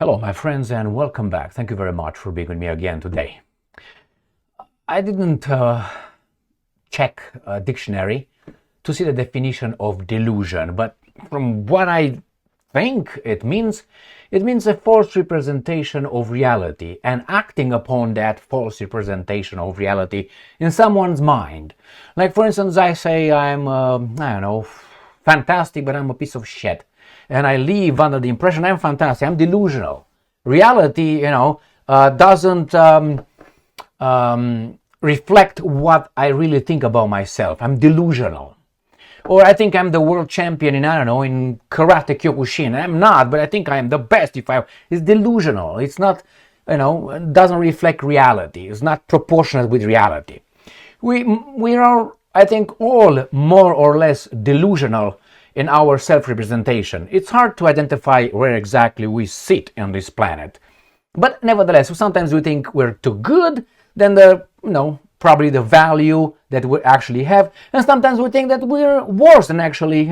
Hello, my friends, and welcome back. Thank you very much for being with me again today. I didn't check a dictionary to see the definition of delusion, but from what I think it means a false representation of reality and acting upon that false representation of reality in someone's mind. Like, for instance, I say I'm, fantastic, but I'm a piece of shit. And I live under the impression I'm fantastic, I'm delusional. Reality, doesn't reflect what I really think about myself. I'm delusional. Or I think I'm the world champion in Karate Kyokushin. I'm not, but I think I am the best it's delusional. It's not, it doesn't reflect reality. It's not proportionate with reality. We are, I think, all more or less delusional in our self-representation. It's hard to identify where exactly we sit on this planet. But nevertheless, sometimes we think we're too good than probably the value that we actually have. And sometimes we think that we're worse than actually,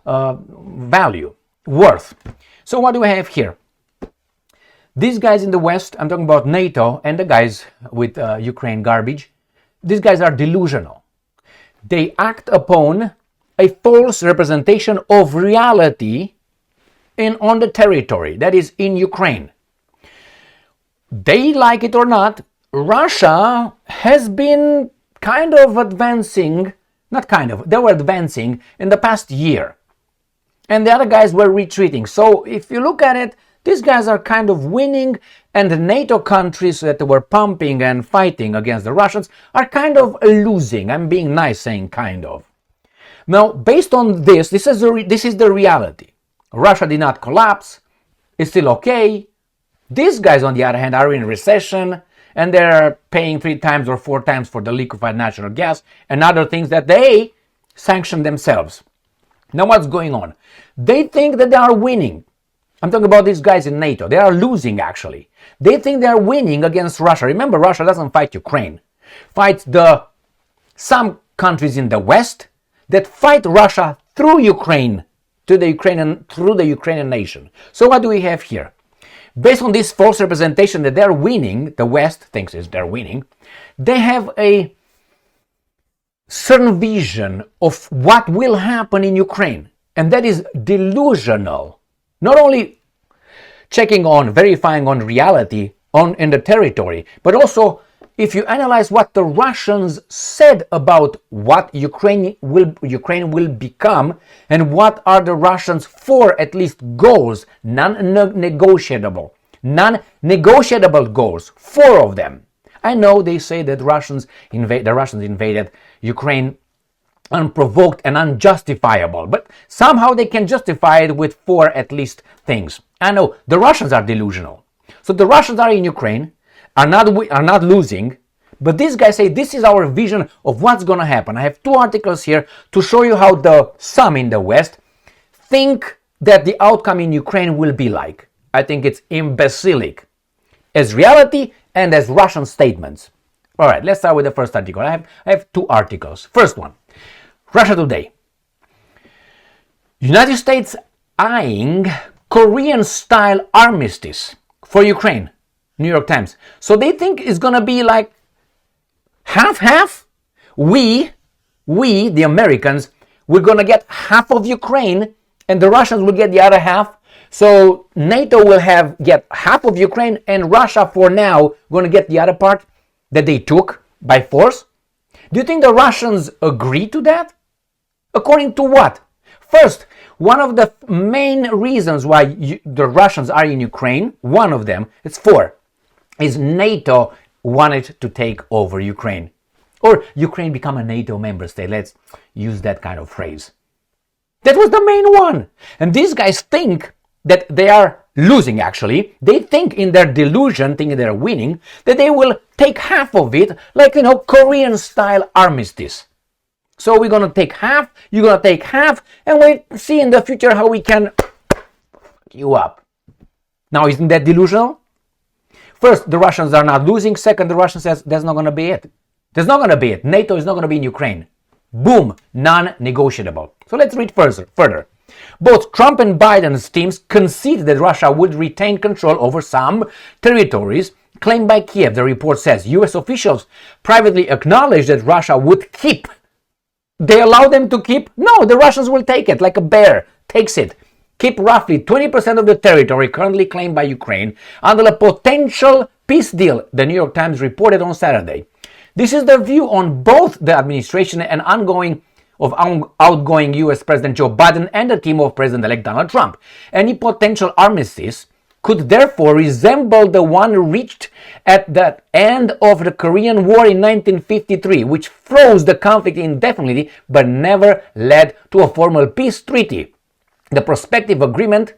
value, worth. So what do we have here? These guys in the West, I'm talking about NATO and the guys with Ukraine garbage, these guys are delusional. They act upon a false representation of reality on the territory, that is in Ukraine. They like it or not, Russia has been kind of advancing, they were advancing in the past year. And the other guys were retreating. So if you look at it, these guys are kind of winning, and the NATO countries that were pumping and fighting against the Russians are kind of losing. I'm being nice saying kind of. Now, based on this is the reality. Russia did not collapse. It's still okay. These guys, on the other hand, are in recession, and they're paying 3 times or 4 times for the liquefied natural gas and other things that they sanction themselves. Now, what's going on? They think that they are winning. I'm talking about these guys in NATO. They are losing, actually. They think they are winning against Russia. Remember, Russia doesn't fight Ukraine. Fights some countries in the West that fight Russia through Ukraine, through the Ukrainian nation. So what do we have here? Based on this false representation that they're winning, the West thinks they're winning, they have a certain vision of what will happen in Ukraine. And that is delusional. Not only verifying on reality in the territory, but also if you analyze what the Russians said about what Ukraine will become and what are the Russians' 4 at least goals, non-negotiable goals, 4 of them. I know they say that the Russians invaded Ukraine unprovoked and unjustifiable, but somehow they can justify it with 4 at least things. I know the Russians are delusional. So the Russians are in Ukraine, are not losing, but these guys say this is our vision of what's going to happen. I have 2 articles here to show you how some in the West think that the outcome in Ukraine will be like. I think it's imbecilic as reality and as Russian statements. All right, let's start with the first article. I have 2 articles. First one, Russia Today. United States eyeing Korean-style armistice for Ukraine. New York Times. So they think it's going to be like half-half. We, the Americans, we're going to get half of Ukraine and the Russians will get the other half. So NATO will get half of Ukraine and Russia for now going to get the other part that they took by force. Do you think the Russians agree to that? According to what? First, one of the main reasons why the Russians are in Ukraine, one of them, it's 4, is NATO wanted to take over Ukraine. Or Ukraine become a NATO member state. Let's use that kind of phrase. That was the main one. And these guys think that they are losing, actually. They think in their delusion, thinking they're winning, that they will take half of it, like, Korean-style armistice. So we're going to take half, you're going to take half, and we'll see in the future how we can fuck you up. Now, isn't that delusional? First, the Russians are not losing. Second, the Russian says that's not going to be it. That's not going to be it. NATO is not going to be in Ukraine. Boom, non-negotiable. So let's read further. Both Trump and Biden's teams conceded that Russia would retain control over some territories claimed by Kiev. The report says US officials privately acknowledged that Russia would keep. They allow them to keep? No, the Russians will take it like a bear takes it. Keep roughly 20% of the territory currently claimed by Ukraine under a potential peace deal, the New York Times reported on Saturday. This is the view on both the administration and outgoing US President Joe Biden and the team of President-elect Donald Trump. Any potential armistice could therefore resemble the one reached at the end of the Korean War in 1953, which froze the conflict indefinitely but never led to a formal peace treaty. The prospective agreement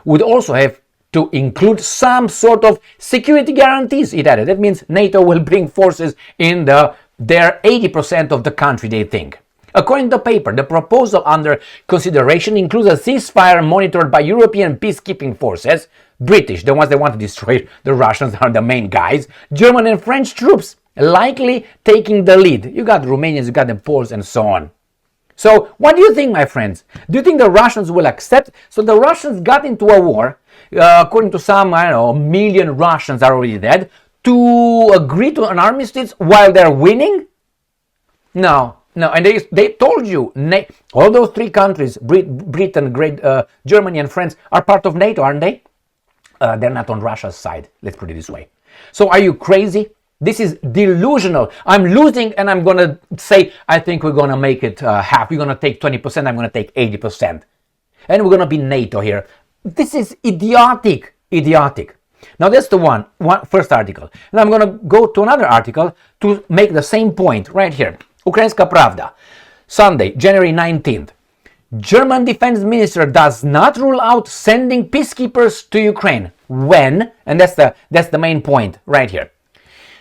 would also have to include some sort of security guarantees, it added. That means NATO will bring forces in their 80% of the country, they think. According to the paper, the proposal under consideration includes a ceasefire monitored by European peacekeeping forces, British, the ones that want to destroy the Russians are the main guys, German and French troops likely taking the lead. You got Romanians, you got the Poles, and so on. So, what do you think, my friends? Do you think the Russians will accept? So the Russians got into a war, according to some, I don't know, a million Russians are already dead, to agree to an armistice while they're winning? No, and they told you, all those three countries, Britain, Germany and France, are part of NATO, aren't they? They're not on Russia's side, let's put it this way. So are you crazy? This is delusional. I'm losing and I'm going to say, I think we're going to make it half. We're going to take 20%, I'm going to take 80%. And we're going to be NATO here. This is idiotic. Now that's the one first article. And I'm going to go to another article to make the same point right here. Ukrainska Pravda, Sunday, January 19th. German defense minister does not rule out sending peacekeepers to Ukraine. When? And that's the main point right here.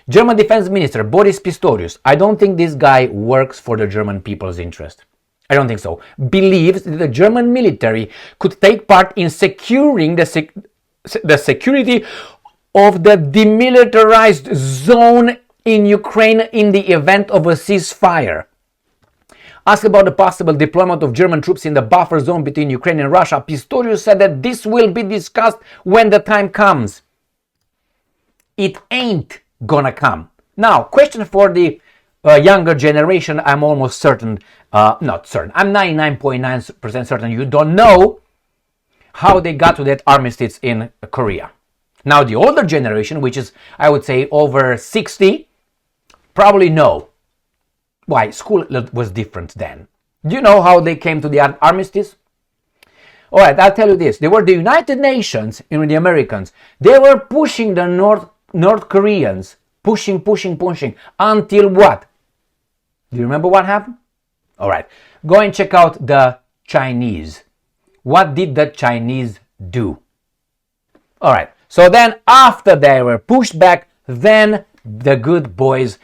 German defense minister Boris Pistorius, I don't think this guy works for the German people's interest. I don't think so. Believes that the German military could take part in securing the security of the demilitarized zone in Ukraine in the event of a ceasefire. Asked about the possible deployment of German troops in the buffer zone between Ukraine and Russia, Pistorius said that this will be discussed when the time comes. It ain't gonna come. Now, question for the younger generation, I'm almost certain, not certain, I'm 99.9% certain you don't know how they got to that armistice in Korea. Now, the older generation, which is, I would say, over 60, probably know. Why? School was different then. Do you know how they came to the armistice? All right, I'll tell you this. They were the United Nations, the Americans. They were pushing the North Koreans, pushing, until what? Do you remember what happened? All right, go and check out the Chinese. What did the Chinese do? All right, so then after they were pushed back, then the good boys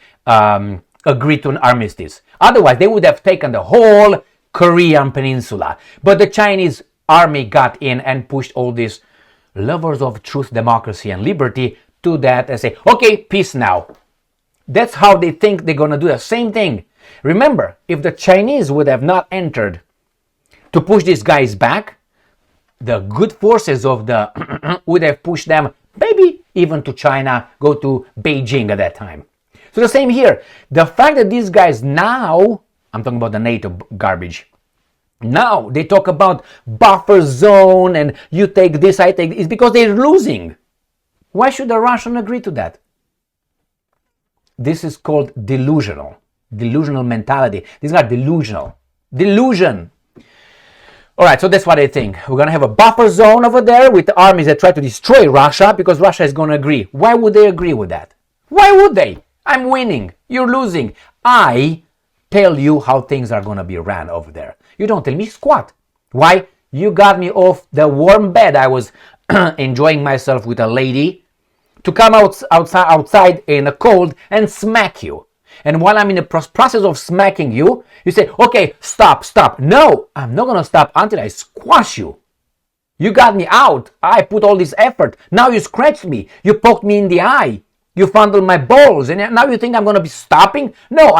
agreed to an armistice. Otherwise, they would have taken the whole Korean peninsula. But the Chinese army got in and pushed all these lovers of truth, democracy, and liberty to that and say, okay, peace now. That's how they think they're going to do the same thing. Remember, if the Chinese would have not entered to push these guys back, the good forces of the would have pushed them maybe even to China, go to Beijing at that time. So the same here. The fact that these guys now, I'm talking about the NATO garbage, now they talk about buffer zone and you take this, I take this, is because they're losing. Why should the Russian agree to that? This is called delusional mentality. These are delusional. Delusion. All right, so that's what I think. We're going to have a buffer zone over there with the armies that try to destroy Russia because Russia is going to agree. Why would they agree with that? Why would they? I'm winning. You're losing. I tell you how things are going to be ran over there. You don't tell me squat. Why? You got me off the warm bed. I was enjoying myself with a lady to come outside in the cold and smack you. And while I'm in the process of smacking you, you say, okay, stop. No, I'm not going to stop until I squash you. You got me out. I put all this effort. Now you scratched me. You poked me in the eye. You fondled my balls. And now you think I'm going to be stopping? No,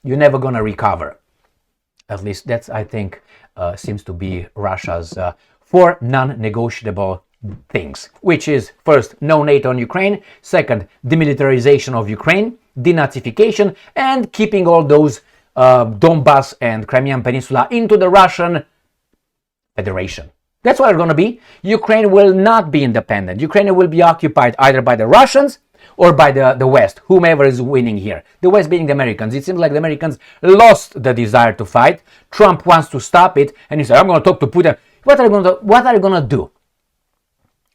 you're never going to recover. At least that's, I think, seems to be Russia's 4 non-negotiable things, which is first, no NATO on Ukraine, second, demilitarization of Ukraine, denazification, and keeping all those Donbas and Crimean Peninsula into the Russian Federation. That's what it's going to be. Ukraine will not be independent. Ukraine will be occupied either by the Russians or by the West, whomever is winning here. The West being the Americans. It seems like the Americans lost the desire to fight. Trump wants to stop it, and he said, I'm going to talk to Putin. What are you going to do? What are you going to do?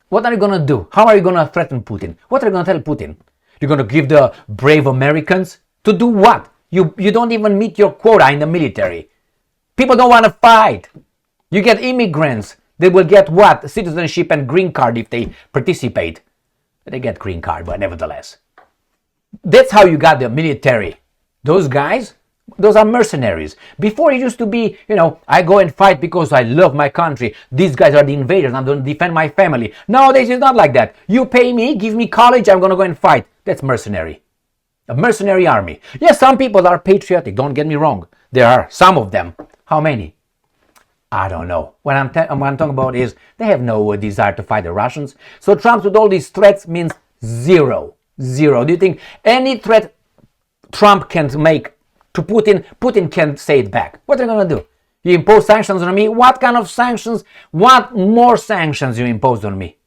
What are you going to do? How are you going to threaten Putin? What are you going to tell Putin? You're going to give the brave Americans to do what? You don't even meet your quota in the military. People don't want to fight. You get immigrants. They will get what? Citizenship and green card if they participate. They get green card, but nevertheless. That's how you got the military. Those guys, those are mercenaries. Before it used to be, I go and fight because I love my country. These guys are the invaders. I'm going to defend my family. Nowadays it's not like that. You pay me, give me college, I'm going to go and fight. That's mercenary. A mercenary army. Yes, some people are patriotic. Don't get me wrong. There are some of them. How many? I don't know. What I'm talking about is they have no desire to fight the Russians. So Trump with all these threats means zero. Zero. Do you think any threat Trump can make to Putin, Putin can say it back? What are you going to do? You impose sanctions on me? What kind of sanctions? What more sanctions you impose on me?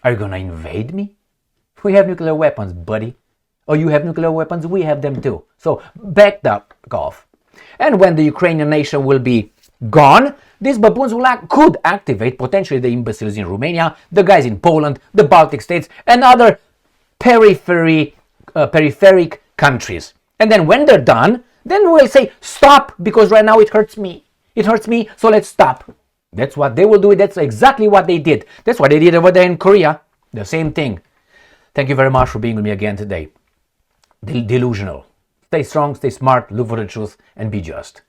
Are you going to invade me? We have nuclear weapons, buddy. Oh, you have nuclear weapons? We have them too. So back up off. And when the Ukrainian nation will be gone, these baboons could activate potentially the imbeciles in Romania, the guys in Poland, the Baltic states, and other peripheric countries. And then when they're done, then we'll say, stop, because right now it hurts me. It hurts me, so let's stop. That's what they will do. That's exactly what they did. That's what they did over there in Korea. The same thing. Thank you very much for being with me again today. Delusional. Stay strong, stay smart, look for the truth, and be just.